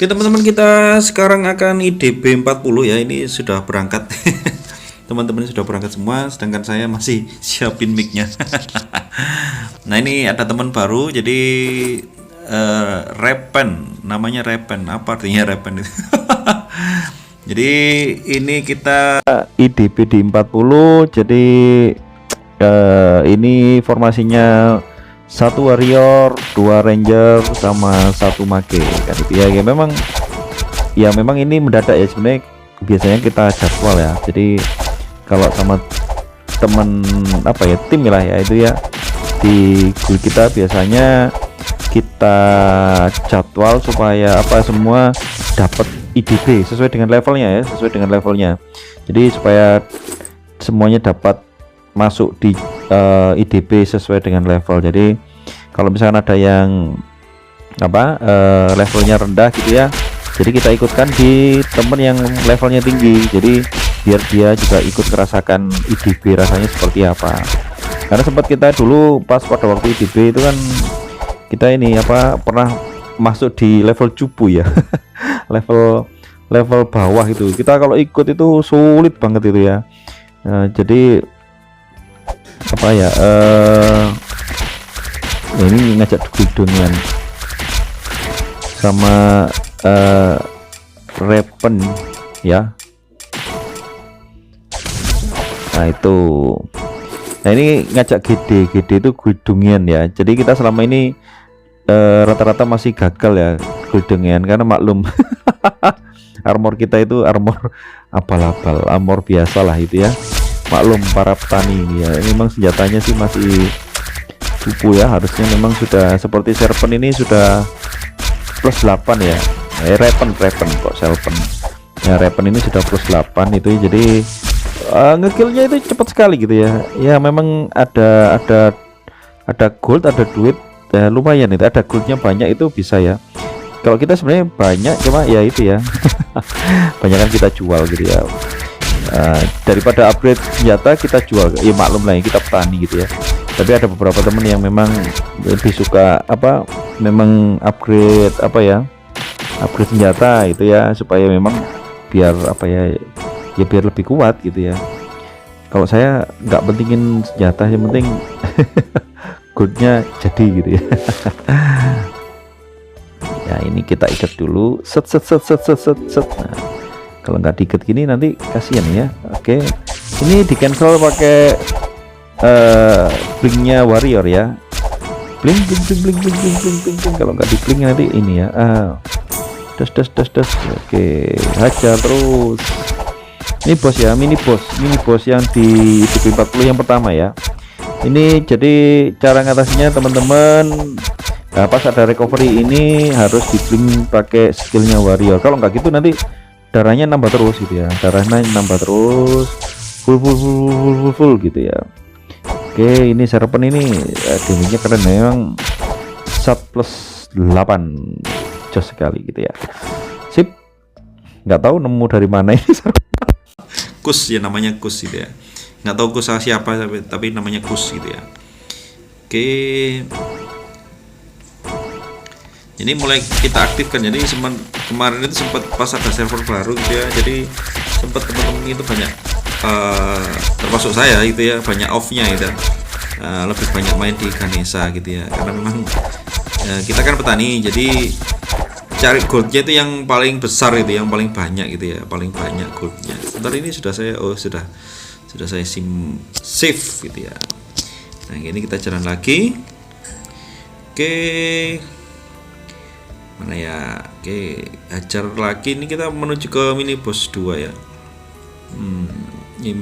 Oke teman-teman, kita sekarang akan IDB 40 ya. Ini sudah berangkat. Teman-teman sudah berangkat semua, sedangkan saya masih siapin mic-nya. Nah, ini ada teman baru, jadi Repen, namanya Repen. Apa artinya Repen itu? Jadi ini kita IDB di 40. Jadi ini formasinya 1 warrior, 2 ranger, sama 1 mage kan itu ya. Memang ini mendadak ya, sebenarnya biasanya kita jadwal ya. Jadi kalau sama temen tim lah ya, itu ya di guild kita biasanya kita jadwal supaya semua dapat IDB sesuai dengan levelnya ya, jadi supaya semuanya dapat masuk di IDB sesuai dengan level. Jadi kalau misalkan ada yang levelnya rendah gitu ya, jadi kita ikutkan di temen yang levelnya tinggi, jadi biar dia juga ikut merasakan IDB rasanya seperti apa. Karena sempat kita dulu pas pada waktu IDB itu kan kita ini pernah masuk di level cupu ya. level bawah itu kita kalau ikut itu sulit banget itu ya. Jadi ini ngajak guildongan sama Repen ya. Nah itu, ini ngajak GD itu guildongan ya. Jadi kita selama ini rata-rata masih gagal ya guildongan, karena maklum armor kita itu armor abal-abal, armor biasa lah itu ya. Maklum para petani ini ya, memang senjatanya sih masih cupu ya. Harusnya memang sudah seperti Serpent ini sudah plus 8 ya. Repen kok Serpent ya. Repen ini sudah plus 8 itu, jadi ngekillnya itu cepat sekali gitu ya. Ya memang ada gold, ada duit ya, lumayan itu, ada goldnya banyak itu bisa ya. Kalau kita sebenarnya banyak, cuma ya itu ya banyak kan kita jual gitu ya. Daripada upgrade senjata kita jual ya, maklum lah ya, kita petani gitu ya. Tapi ada beberapa temen yang memang lebih suka memang upgrade upgrade senjata itu ya, supaya memang biar biar lebih kuat gitu ya. Kalau saya nggak pentingin senjata, yang penting goldnya jadi gitu ya. Ya ini kita ikat dulu, set. Nah, kalau nggak diikat gini nanti kasihan ya. Oke, ini di cancel pakai blinknya warrior ya. Blink. Kalau nggak di blink nanti ini ya. Das. Oke, hajar terus. Ini bos ya, mini bos yang di IDB 40 yang pertama ya. Ini jadi cara ngatasinya teman-teman. Nah, pas ada recovery ini harus di blink pakai skillnya warrior. Kalau nggak gitu nanti darahnya nambah terus gitu ya, full gitu ya. Oke, ini Serpent ini damage-nya keren memang, sat plus 8 jos sekali gitu ya. Sip, nggak tahu nemu dari mana ini. Kus ya, namanya Kus gitu ya, nggak tahu Kus siapa tapi namanya Kus gitu ya. Oke, ini mulai kita aktifkan. Jadi kemarin itu sempat pas ada server baru gitu ya, jadi sempat teman-teman itu banyak termasuk saya gitu ya, banyak off-nya gitu, lebih banyak main di Ganesha gitu ya, karena memang kita kan petani, jadi cari goldnya itu yang paling besar itu, yang paling banyak gitu ya, paling banyak goldnya. Sebentar, ini sudah saya sudah saya save gitu ya. Nah ini kita jalan lagi. Oke, mana ya? Oke, hajar lagi. Ini kita menuju ke mini boss 2 ya. Ini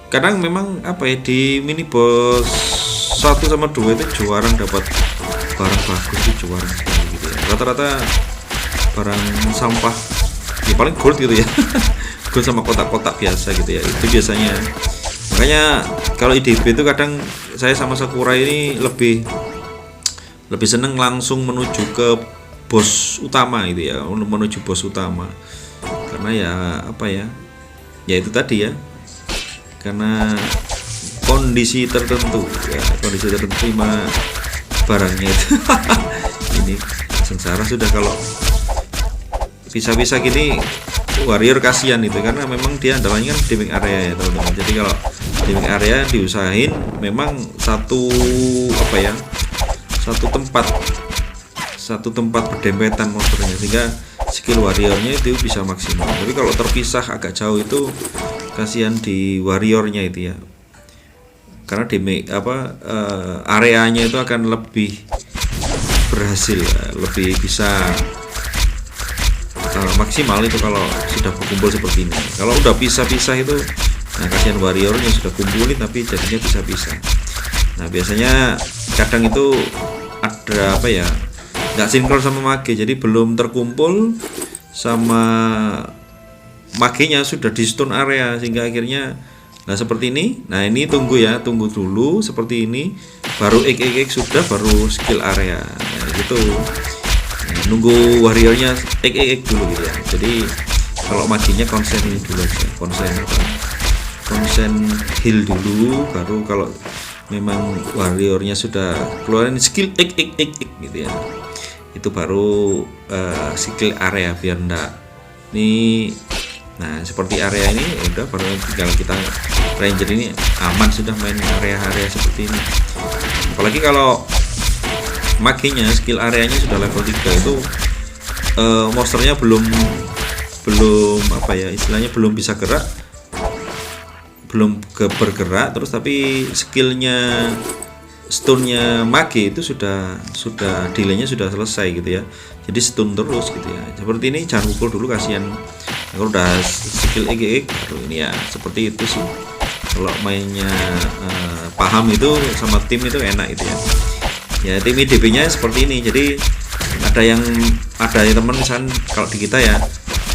kadang memang di mini boss 1 sama 2 itu jarang dapat barang bagus, itu jarang sekali gitu ya. Rata-rata barang sampah ya, paling gold gitu ya. Gold sama kotak-kotak biasa gitu ya, itu biasanya. Makanya kalau IDB itu kadang saya sama Sakura ini lebih seneng langsung menuju ke bos utama gitu ya, menuju bos utama, karena ya itu tadi ya, karena kondisi tertentu lima barangnya itu. Ini sengsara sudah kalau bisa-bisa gini warrior kasihan itu, karena memang dia andalanya kan damage area ya teman-teman. Jadi kalau damage area diusahain memang satu apa ya, satu tempat berdempetan monsternya, sehingga skill warriornya itu bisa maksimal. Tapi kalau terpisah agak jauh itu kasihan di warriornya itu ya, karena damage areanya itu akan lebih berhasil ya, lebih bisa maksimal itu kalau sudah berkumpul seperti ini. Kalau udah pisah-pisah itu, nah kasihan warriornya sudah kumpulin tapi jadinya pisah-pisah. Nah biasanya kadang itu ada apa ya, nggak sinkron sama mage, jadi belum terkumpul sama magenya sudah di stun area, sehingga akhirnya nah seperti ini. Nah ini tunggu dulu seperti ini, baru ek sudah, baru skill area. Nah gitu, nah, nunggu warriornya ek dulu gitu ya. Jadi kalau magenya konsen ini dulu aja, konsen heal dulu, baru kalau memang warriornya sudah keluarin skill ek gitu ya, itu baru skill area biar enggak nih. Nah seperti area ini udah, baru tinggal kita ranger ini aman sudah main area-area seperti ini. Apalagi kalau magenya skill areanya sudah level 3 itu monsternya belum apa ya istilahnya, belum bisa gerak, belum bergerak terus, tapi skillnya stunnya mage itu sudah delaynya sudah selesai gitu ya, jadi stun terus gitu ya. Seperti ini jangan pukul dulu, kasihan kalau udah skill EGX baru ini ya. Seperti itu sih kalau mainnya paham itu sama tim itu enak gitu ya. Ya tim IDB nya seperti ini. Jadi ada teman misalnya kalau di kita ya,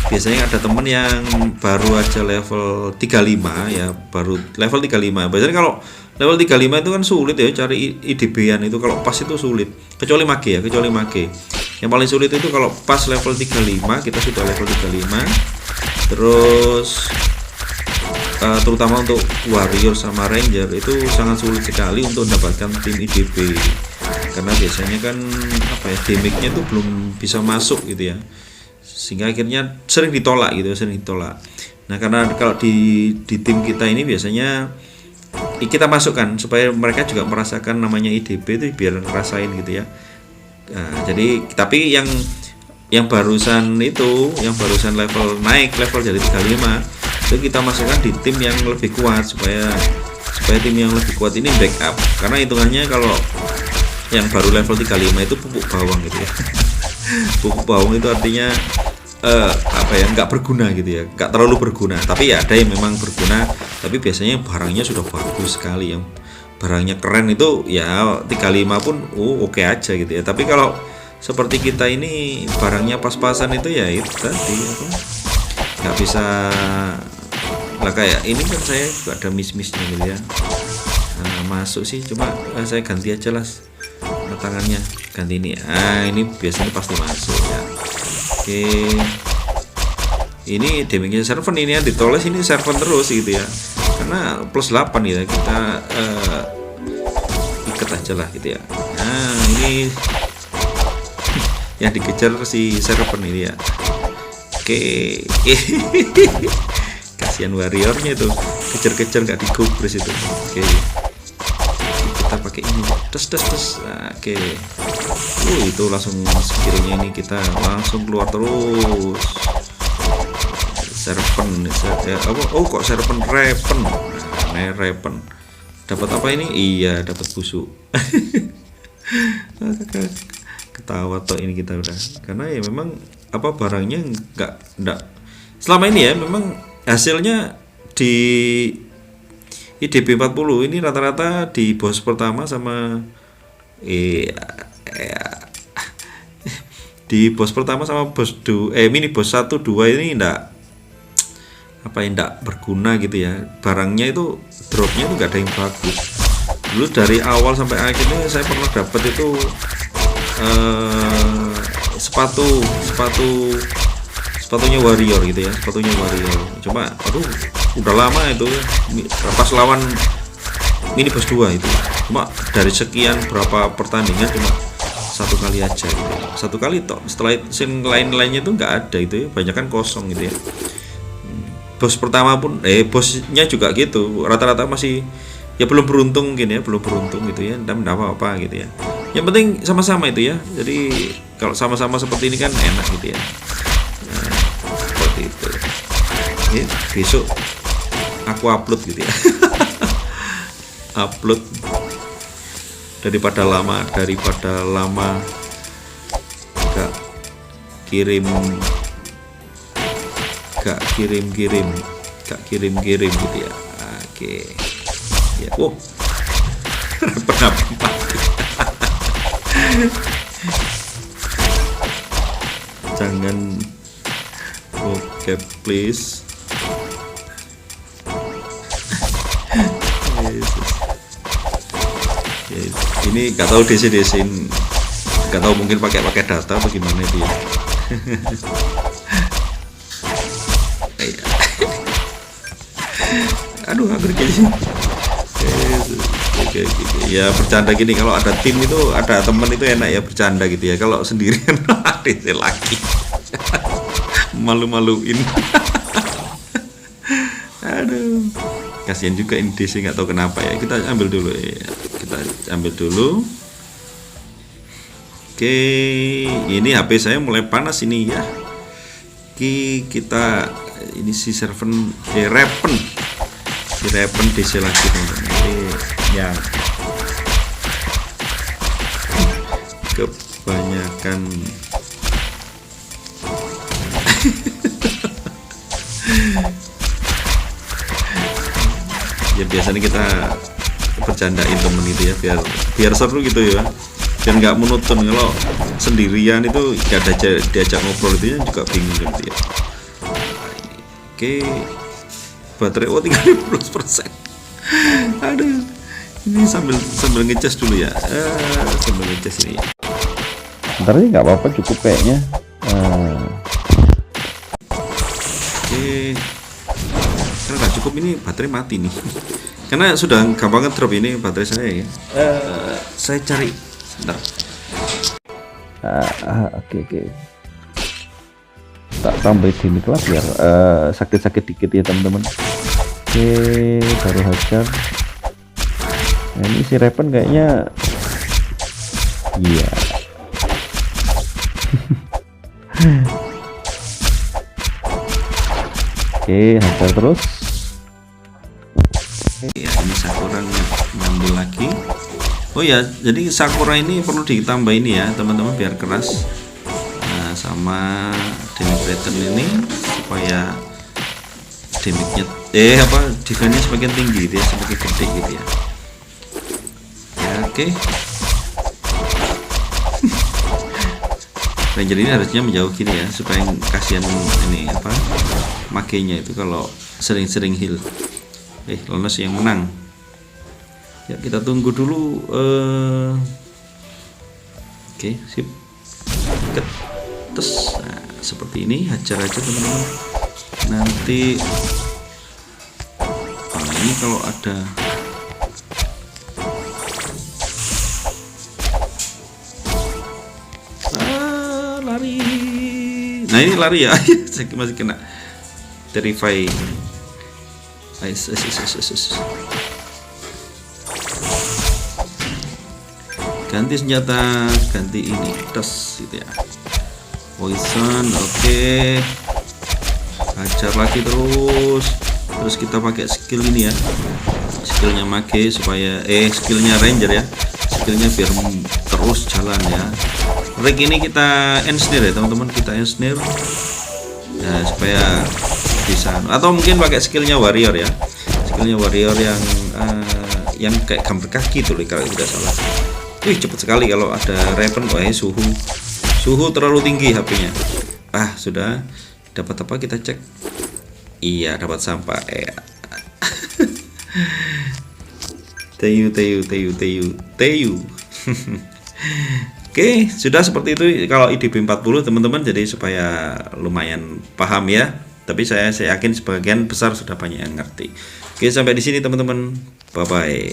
biasanya ada temen yang baru aja level 35 ya, baru level 35. Biasanya kalau level 35 itu kan sulit ya cari IDB-an itu, kalau pas itu sulit, kecuali mage ya, kecuali mage. Yang paling sulit itu kalau pas level 35, kita sudah level 35. Terus terutama untuk warrior sama ranger itu sangat sulit sekali untuk mendapatkan tim IDB, karena biasanya kan apa ya, damage-nya itu belum bisa masuk gitu ya, sehingga akhirnya sering ditolak gitu, Nah karena kalau di tim kita ini biasanya kita masukkan supaya mereka juga merasakan namanya IDB itu, biar ngerasain gitu ya. Nah, jadi tapi yang barusan level naik level jadi 35 itu kita masukkan di tim yang lebih kuat, supaya tim yang lebih kuat ini backup, karena hitungannya kalau yang baru level 35 itu pupuk bawang gitu ya. Pupuk bawang itu artinya apa ya, nggak berguna gitu ya, nggak terlalu berguna. Tapi ya ada yang memang berguna, tapi biasanya barangnya sudah bagus sekali, yang barangnya keren itu ya 35 pun oke aja gitu ya. Tapi kalau seperti kita ini barangnya pas-pasan itu ya itu tadi apa, nggak bisa lah. Kayak ini kan saya juga ada miss-missnya gitu ya. Masuk sih, cuma saya ganti aja lah tangannya, ganti ini. Ini biasanya pasti masuk ya. Oke, ini damage-nya servant ini ya, ditoles ini servant terus gitu ya, karena plus 8 ya, kita ikat aja lah gitu ya. Nah ini yang dikejar si servant ini ya. Oke. Kasihan warriornya itu, kejar-kejar nggak digubris itu. Oke, kita pakai ini tes. Nah, oke. Itu langsung skillnya ini kita langsung keluar terus. Serpent kok serpent repen. Nah, repen. Dapat apa ini? Iya, dapat busuk. Ketawa toh ini kita udah. Karena ya memang apa barangnya enggak selama ini ya, memang hasilnya di IDB 40 ini rata-rata di bos pertama sama di bos pertama sama bos mini bos 1 2 ini enggak berguna gitu ya. Barangnya itu dropnya itu enggak ada yang bagus. Dulu dari awal sampai akhirnya saya pernah dapat itu sepatunya warrior gitu ya, sepatunya warrior. Cuma udah lama itu pas lawan mini boss 2 itu, cuma dari sekian berapa pertandingan cuma satu kali aja gitu. Satu kali toh, setelah itu yang lain-lainnya itu nggak ada itu ya, banyak kan kosong gitu ya. Bos pertama pun bosnya juga gitu, rata-rata masih ya belum beruntung mungkin ya, belum beruntung gitu ya, dan enggak apa-apa gitu ya. Yang penting sama-sama itu ya. Jadi kalau sama-sama seperti ini kan enak gitu ya. Nah, seperti itu. Ya, besok aku upload gitu ya. Upload daripada lama gak kirim gitu ya. Oke ya. Wow. Kenapa jangan bokep please. Yes. Ini gak tahu DC-DC, gak tahu mungkin pakai data atau gimana itu ya. Aduh, hampir gini. Oke, ya bercanda gini, kalau ada tim itu, ada temen itu enak ya bercanda gitu ya. Kalau sendirian DC lagi malu-maluin. Aduh, kasihan juga ini DC, nggak tahu kenapa ya. Kita ambil dulu ya, Oke, ini HP saya mulai panas ini ya. Oke, kita ini si Raven DC lagi teman-teman. Ya, kebanyakan ya biasanya kita bercandain temen gitu ya, biar seru gitu ya, biar nggak monoton. Kalau sendirian itu gak ada diajak ngobrol itu juga bingung gitu ya. Oke, baterai 30%. Aduh, ini sambil ngecas dulu ya, sambil ngecas ini. Ntar ini nggak apa-apa, cukup kayaknya. Oke, karena nggak cukup ini baterai mati nih. Karena sudah gampang ngedrop ini baterai saya ya. Saya cari, bentar. Oke. Tak tambahin dimik lah biar sakit-sakit dikit ya teman-teman. Oke, baru hajar. Nah, ini si Raven kayaknya iya. Oke, hajar terus. Ya, ini Sakura ngambil lagi. Oh ya, jadi Sakura ini perlu ditambah ini ya teman-teman, biar keras. Nah, sama damage pattern ini supaya damage-nya defense-nya semakin tinggi gitu ya, semakin gede gitu ya. Ya, oke. Ranger ini harusnya menjauh gini ya, supaya kasihan ini makainya itu kalau sering-sering heal. Lones yang menang. Ya, kita tunggu dulu. Oke, sip. Terus seperti ini, hajar aja teman-teman. Nanti ini kalau ada lari. Nah, ini lari ya. Saya masih kena terrify. Ganti senjata, ganti ini, tes gitu ya. Poison, oke. Hajar lagi terus kita pakai skill ini ya, skillnya Mage supaya skillnya Ranger ya, skillnya biar terus jalan ya. Rig ini kita ensnare ya teman-teman, kita ensnare ya, supaya bisa, atau mungkin pakai skillnya Warrior ya, skillnya Warrior yang kayak gambar kaki tuh kalau tidak salah. Wih, cepet sekali kalau ada Raven. Suhu terlalu tinggi HP-nya. Sudah dapat apa, kita cek. Iya, dapat sampah. Teyu. Oke, sudah seperti itu kalau IDB 40 teman-teman, jadi supaya lumayan paham ya. Tapi saya yakin sebagian besar sudah banyak yang ngerti. Oke, sampai di sini teman-teman. Bye bye.